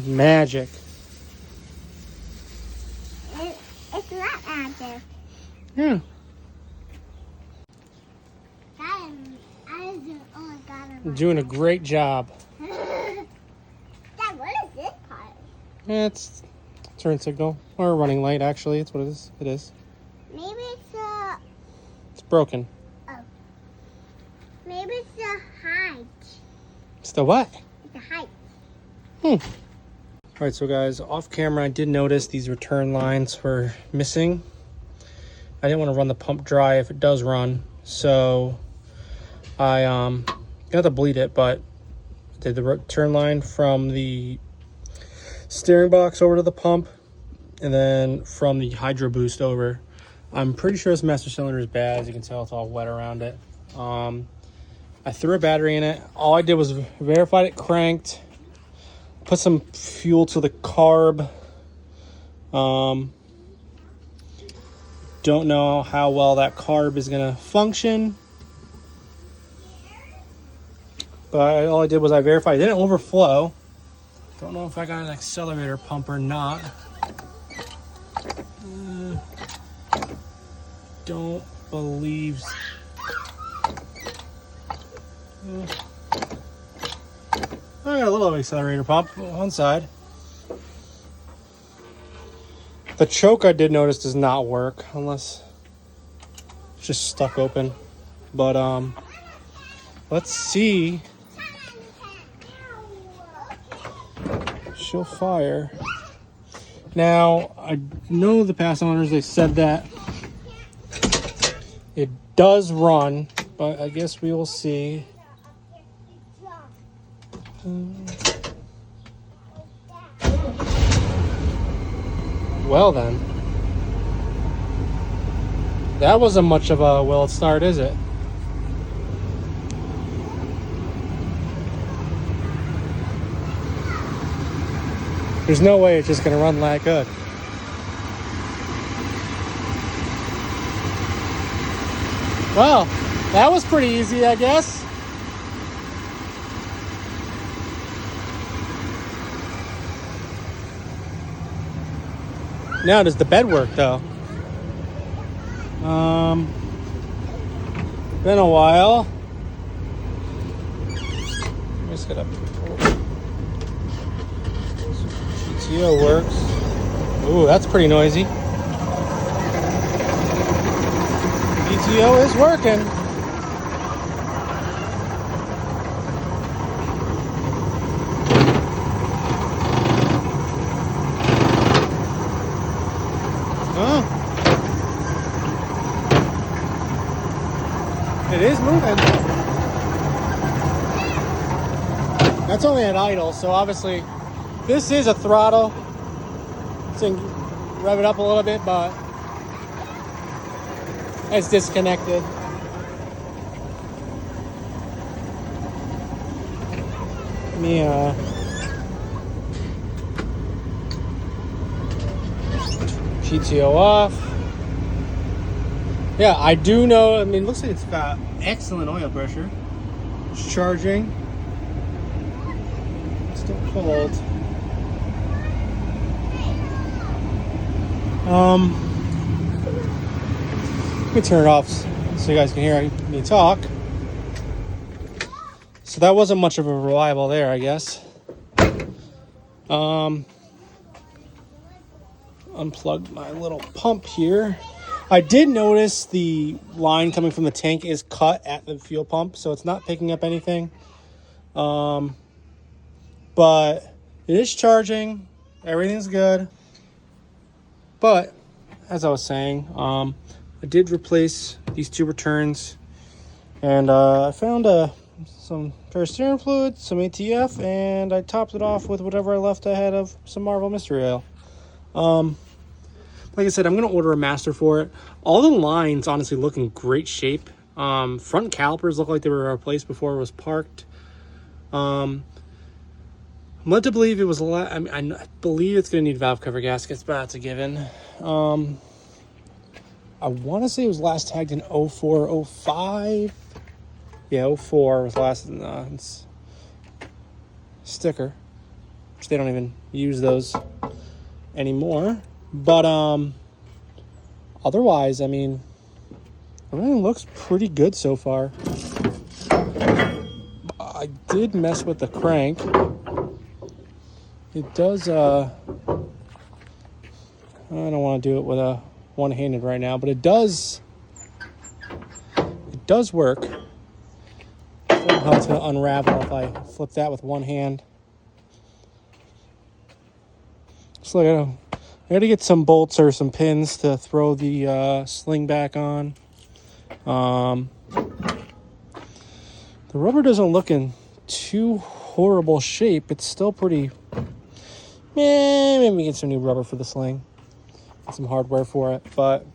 magic. It's not magic. Yeah. You're doing a great job. Dad, what is this part? It's turn signal or a running light. Actually, it's what it is. It is. Maybe It's broken. maybe it's the height. It's the what? It's the height. All right, so guys, off camera, I did notice these return lines were missing. I didn't want to run the pump dry if it does run, so I got to bleed it, but I did the return line from the steering box over to the pump, and then from the hydro boost over. I'm pretty sure this master cylinder is bad. As you can tell, it's all wet around it. I threw a battery in it. All I did was verified it cranked, put some fuel to the carb. Don't know how well that carb is gonna function, but all I did was I verified it didn't overflow. Don't know if I got an accelerator pump or not. Don't believe. I got a little accelerator pump on one side. The choke I did notice does not work unless it's just stuck open. But let's see. She'll fire. Now I know the past owners, they said that it does run, but I guess we will see. Well then, that wasn't much of a will it start, is it? There's no way it's just gonna run that good. Well, that was pretty easy, I guess. Now, does the bed work though? Been a while. Just gotta. GTO works. Ooh, that's pretty noisy. GTO is working. It is moving. That's only at idle, so obviously this is a throttle. So you can rev it up a little bit, but it's disconnected. Let me GTO off. Yeah, I do know. I mean, it looks like it's got excellent oil pressure. It's charging. It's still cold. Let me turn it off so you guys can hear me talk. So that wasn't much of a reliable there, I guess. Unplugged my little pump here. I did notice the line coming from the tank is cut at the fuel pump, so it's not picking up anything. But it is charging. Everything's good. But as I was saying, I did replace these two returns, and I found some ferrous steering fluid, some ATF, and I topped it off with whatever I left ahead of some Marvel Mystery Oil. Like I said, I'm going to order a master for it. All the lines honestly look in great shape. Front calipers look like they were replaced before it was parked. I'm led to believe it was I believe it's going to need valve cover gaskets, but that's a given. I want to say it was last tagged in 04, 05. Yeah, 04 was last sticker. which they don't even use those anymore. But otherwise, I mean, everything looks pretty good so far. I did mess with the crank. It does, I don't want to do it with a one-handed right now, but it does work. I don't know how to unravel if I flip that with one hand. So I got to get some bolts or some pins to throw the sling back on. The rubber doesn't look in too horrible shape. It's still pretty... maybe we get some new rubber for the sling. Get some hardware for it. But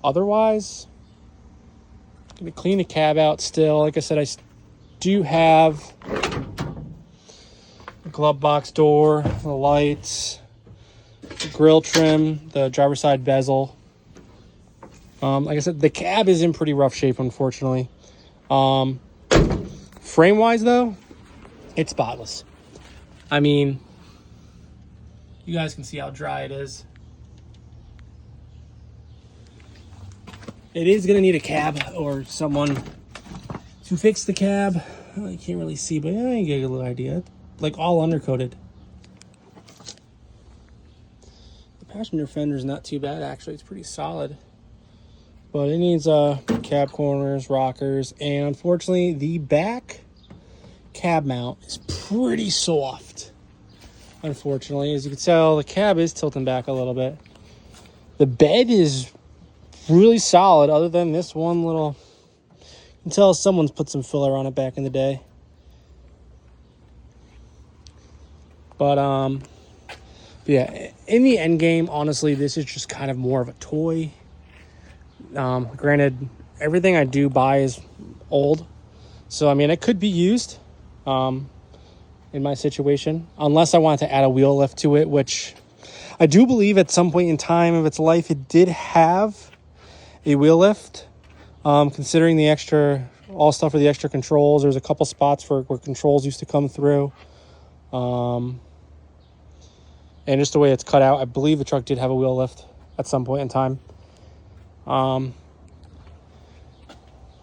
otherwise, going to clean the cab out still. Like I said, I do have the glove box door, the lights, the grill trim, the driver's side bezel. Like I said, the cab is in pretty rough shape, unfortunately. Frame-wise, though, it's spotless. I mean, you guys can see how dry it is. It is going to need a cab or someone to fix the cab. You can't really see, but I get a little idea. Like all undercoated. The passenger fender is not too bad, actually. It's pretty solid. But it needs cab corners, rockers, and unfortunately, the back cab mount is pretty soft. Unfortunately, as you can tell, the cab is tilting back a little bit. The bed is really solid, other than this one little... You can tell someone's put some filler on it back in the day. But yeah, in the end game, honestly, this is just kind of more of a toy. Granted, everything I do buy is old, so I mean, it could be used in my situation, unless I wanted to add a wheel lift to it, which I do believe at some point in time of its life it did have a wheel lift. Considering the extra, all stuff for the extra controls, there's a couple spots where controls used to come through. And just the way it's cut out, I believe the truck did have a wheel lift at some point in time. But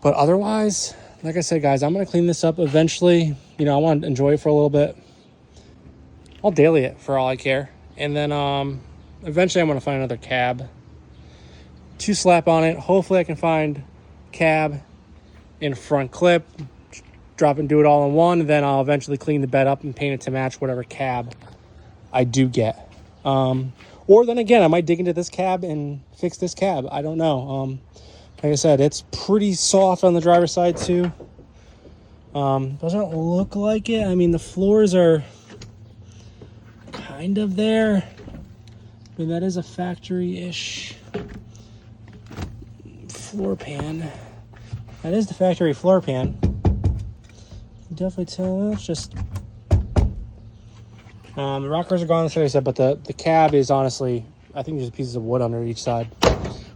otherwise, like I said, guys, I'm going to clean this up eventually. You know, I want to enjoy it for a little bit. I'll daily it for all I care. And then eventually I'm going to find another cab to slap on it. Hopefully I can find cab and front clip, drop and do it all in one. And then I'll eventually clean the bed up and paint it to match whatever cab I do get. Or then again, I might dig into this cab and fix this cab. I don't know. Like I said, it's pretty soft on the driver's side too. Doesn't look like it. I mean, the floors are kind of there. I mean, that is a factory-ish floor pan. That is the factory floor pan. Definitely tell. It's just... the rockers are gone, like I said, but the cab is honestly, I think there's pieces of wood under each side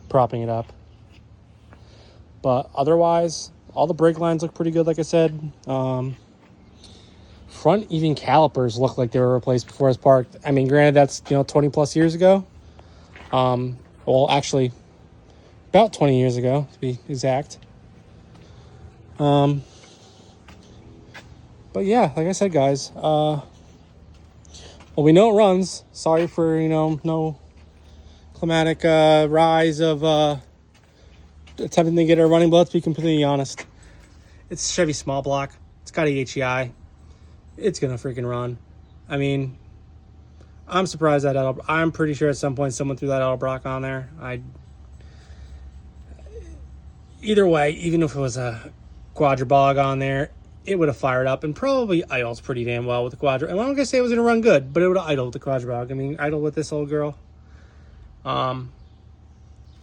propping it up. But otherwise, all the brake lines look pretty good, like I said. Front even calipers look like they were replaced before I was parked. I mean, granted, that's 20 plus years ago. Well, actually, about 20 years ago, to be exact. But yeah, like I said, guys, well, we know it runs. Sorry for, no climatic rise of attempting to get a running, but let's be completely honest. It's Chevy small block. It's got a HEI. It's going to freaking run. I mean, I'm surprised that I'm pretty sure at some point someone threw that Edelbrock on there. Either way, even if it was a Quadrabog on there, it would have fired up and probably idles pretty damn well with the Quadra. And I'm not going to say it was going to run good, but it would have idled with the Quadrabog. I mean, idle with this old girl. Like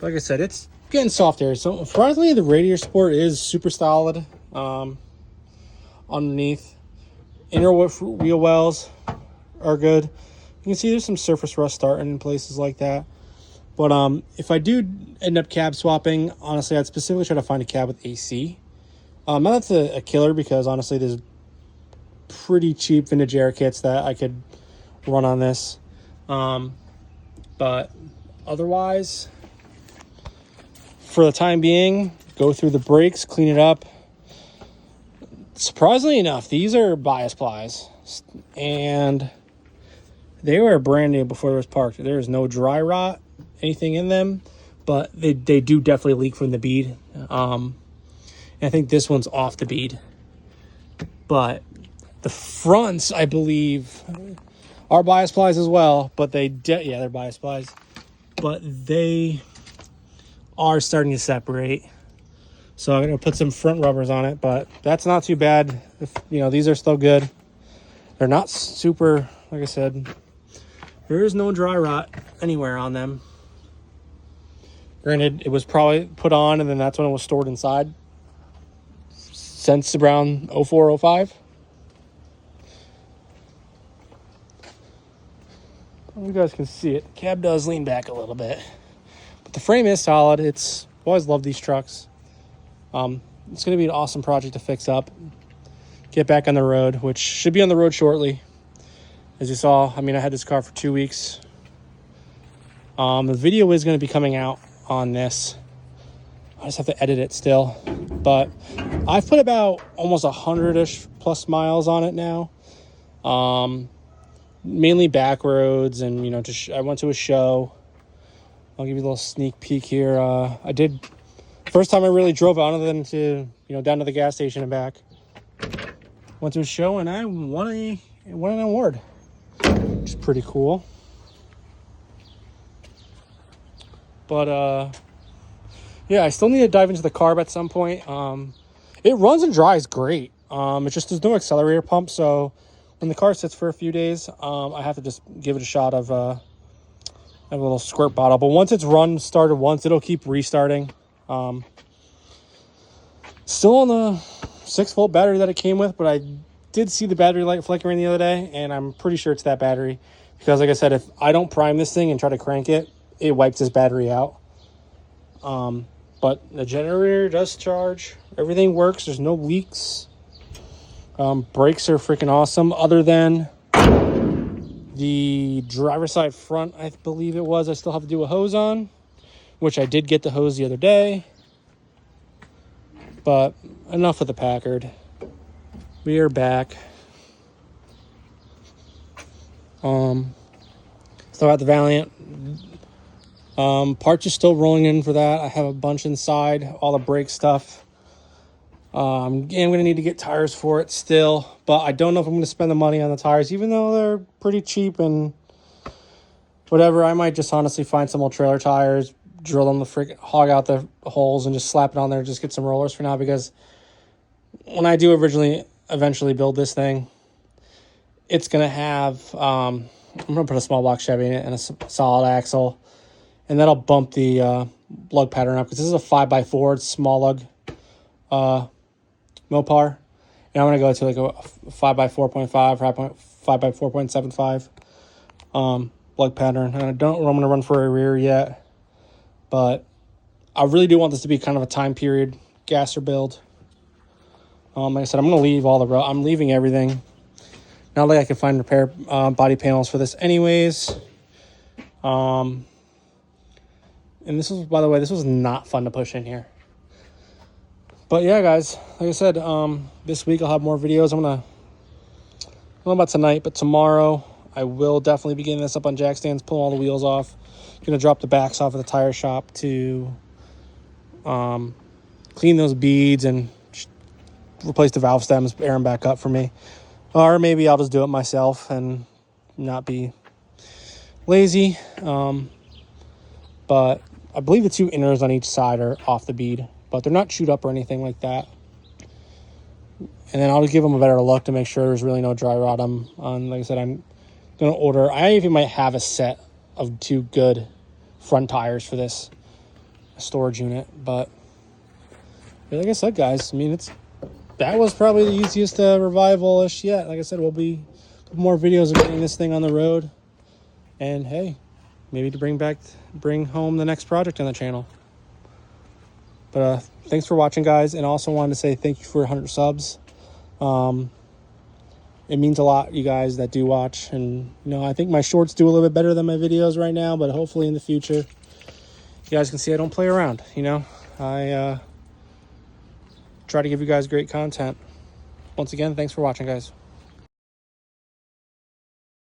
I said, it's getting soft here. So, surprisingly, the radiator support is super solid underneath. Inner wheel wells are good. You can see there's some surface rust starting in places like that. But if I do end up cab swapping, honestly, I'd specifically try to find a cab with AC. Not that's a killer, because honestly, there's pretty cheap vintage air kits that I could run on this. But otherwise, for the time being, go through the brakes, clean it up. Surprisingly enough, these are bias plies, and they were brand new before it was parked. There's no dry rot, anything in them, but they do definitely leak from the bead. And I think this one's off the bead. But the fronts, I believe, are bias plies as well, but they're bias plies. But they are starting to separate. So I'm going to put some front rubbers on it, but that's not too bad. These are still good. They're not super, like I said, there is no dry rot anywhere on them. Granted, it was probably put on and then that's when it was stored inside. Since around 04, 05. You guys can see it. The cab does lean back a little bit. But the frame is solid. I've always loved these trucks. It's going to be an awesome project to fix up. Get back on the road, which should be on the road shortly. As you saw, I had this car for 2 weeks. The video is going to be coming out on this. I just have to edit it still. But I've put about almost 100-ish plus miles on it now. Mainly back roads and, I went to a show. I'll give you a little sneak peek here. I did, first time I really drove out other than to, down to the gas station and back. Went to a show and I won an award, which is pretty cool. But, yeah, I still need to dive into the carb at some point. It runs and dries great. It's just there's no accelerator pump, so when the car sits for a few days, I have to just give it a shot of a little squirt bottle. But once it's started once, it'll keep restarting. Still on the 6-volt battery that it came with, but I did see the battery light flickering the other day, and I'm pretty sure it's that battery. Because like I said, if I don't prime this thing and try to crank it, it wipes this battery out. But the generator does charge. Everything works. There's no leaks. Brakes are freaking awesome. Other than the driver's side front, I believe it was, I still have to do a hose on, which I did get the hose the other day. But enough of the Packard. We are back. Still got the Valiant. Parts are still rolling in for that. I have a bunch inside, all the brake stuff. I'm going to need to get tires for it still, but I don't know if I'm going to spend the money on the tires, even though they're pretty cheap and whatever. I might just honestly find some old trailer tires, drill them hog out the holes and just slap it on there, just get some rollers for now, because when I do eventually build this thing, it's going to have, I'm going to put a small block Chevy in it and a solid axle, and that'll bump the lug pattern up, because this is a 5x4, it's small lug Mopar, and I'm going to go to like a 5x4.5, 5x4.75 lug pattern, and I'm going to run for a rear yet, but I really do want this to be kind of a time period gasser build. Like I said, I'm going to leave I'm leaving everything. Not like I can find repair body panels for this anyways. And this was, by the way, this was not fun to push in here. But yeah, guys, like I said, this week I'll have more videos. I don't know about tonight, but tomorrow I will definitely be getting this up on jack stands, pulling all the wheels off. Gonna drop the backs off at the tire shop to clean those beads and replace the valve stems, air them back up for me. Or maybe I'll just do it myself and not be lazy. But I believe the two inners on each side are off the bead, but they're not chewed up or anything like that. And then I'll give them a better look to make sure there's really no dry rot on. Like I said, I'm going to order. I even might have a set of 2 good front tires for this storage unit. But like I said, guys, that was probably the easiest revival-ish yet. Like I said, we'll be more videos of getting this thing on the road. And hey, maybe to bring home the next project on the channel. But thanks for watching, guys, and also wanted to say thank you for 100 subs. It means a lot, you guys that do watch. And, you know, I think my shorts do a little bit better than my videos right now, but hopefully in the future, you guys can see I don't play around, you know. I try to give you guys great content. Once again, thanks for watching, guys.